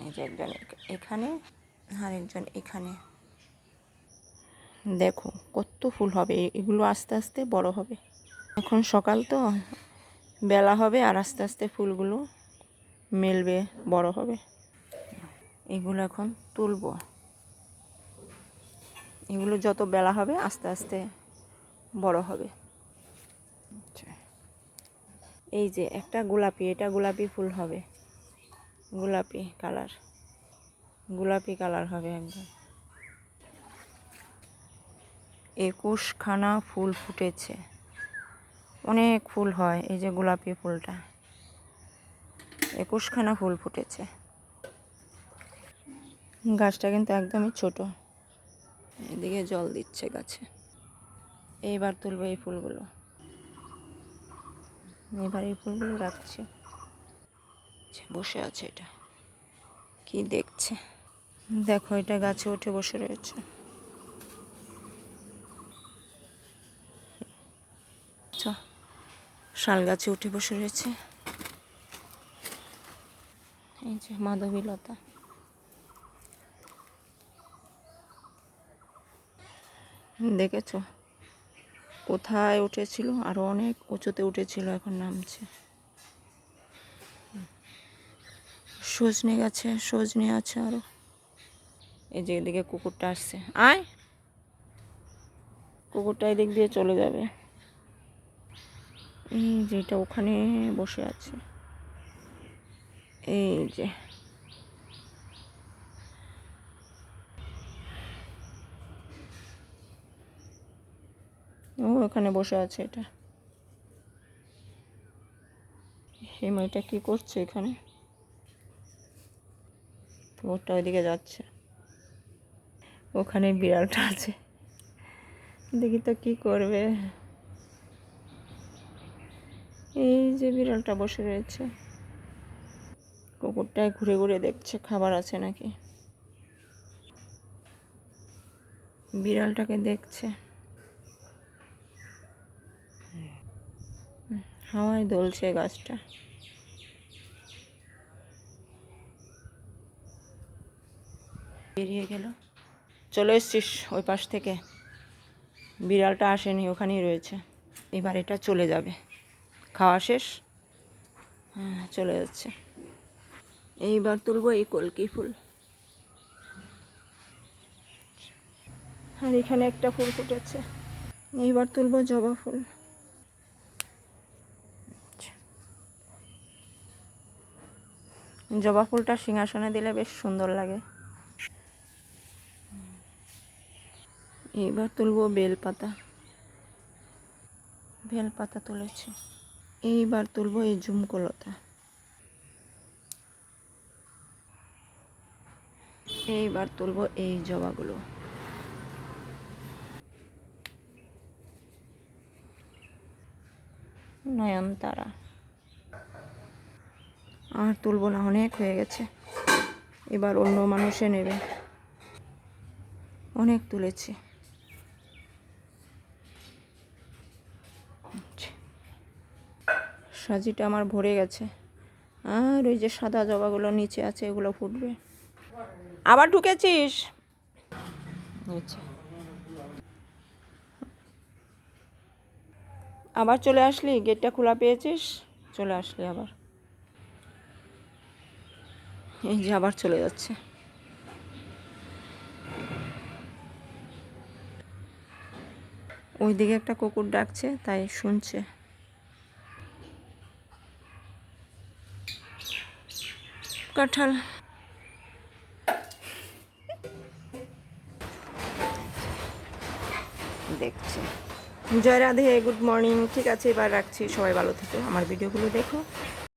এই যে একজন এখানে আর একজন এখানে। দেখো কত ফুল হবে, এগুলো আস্তে আস্তে বড় হবে। এখন সকাল তো, বেলা হবে আর আস্তে আস্তে ফুলগুলো মেলবে, বড় হবে। এগুলো এখন তুলবো। এগুলো যত বেলা হবে আস্তে আস্তে বড় হবে। এই যে একটা গোলাপি, এটা গোলাপি ফুল হবে, গোলাপি কালার, গোলাপি কালার হবে একদম। 21খানা ফুল ফুটেছে, অনেক ফুল হয়। এই যে গোলাপি ফুলটা, 21খানা ফুল ফুটেছে। গাছটা কিন্তু একদমই ছোট। এদিকে জল দিচ্ছে গাছে। এইবার তুলবে এই ফুলগুলো, এবার এই ফুলগুলো রাখছে। বসে আছে, এটা কি দেখছে দেখো, এটা গাছে উঠে বসে রয়েছে। শাল গাছে উঠে বসে রয়েছে। এই যে মাধবীলতা, দেখেছো কোথায় উঠেছিল, আরো অনেক উঁচুতে উঠেছিল, এখন নামছে। সজনে গাছে সজনে আছে আরো। এই যে এদিকে কুকুরটা আসছে, আয়, কুকুরটা এদিক দিয়ে চলে যাবে। এই যেটা ওখানে বসে আছে, এই যে ও ওখানে বসে আছে। এটা এই মেয়েটা কি করছে এখানে? কুকুরটা ওইদিকে যাচ্ছে, ওখানে বিড়ালটা আছে, দেখি তো কি করবে। এই যে বিড়ালটা বসে রয়েছে, কুকুরটায় ঘুরে ঘুরে দেখছে খাবার আছে নাকি। বিড়ালটাকে দেখছে, হাওয়ায় দোলছে গাছটা। বেরিয়ে গেল, চলে এসছিস ওই পাশ থেকে। বিড়ালটা আসেনি, ওখানেই রয়েছে। এবার এটা চলে যাবে, খাওয়া শেষ। হ্যাঁ, চলে যাচ্ছে। এইবার তুলবো এই কলকি ফুল। আর এখানে একটা ফুল ফুটেছে, এইবার তুলবো জবা ফুল। জবা ফুলটা সিংহাসনে দিলে বেশ সুন্দর লাগে। এইবার তুলবো বেলপাতা, বেলপাতা তুলেছি। এইবার তুলবো এই ঝুমকোলতা। এইবার তুলবো এই জবাগুলো। নয়নতারা। আর তুলবো না, অনেক হয়ে গেছে, এবার অন্য মানুষে নেবে। অনেক তুলেছি। সাজিটা আমার ভরে গেছে। আর ওই যে সাদা জবাগুলো নিচে আছে, এগুলো ফুটবে। আবার ঢুকেছিস? আচ্ছা, আবার চলে আসলি, গেটটা খোলা পেয়েছিস, চলে আসলি আবার। এই যে আবার চলে যাচ্ছে। ওইদিকে একটা কুকুর ডাকছে, তাই শুনছে। কাঁঠাল দেখছে। জয় রাধে, গুড মর্নিং। ঠিক আছে, এবার রাখছি, সবাই ভালো থেকো, আমার ভিডিওগুলো দেখো।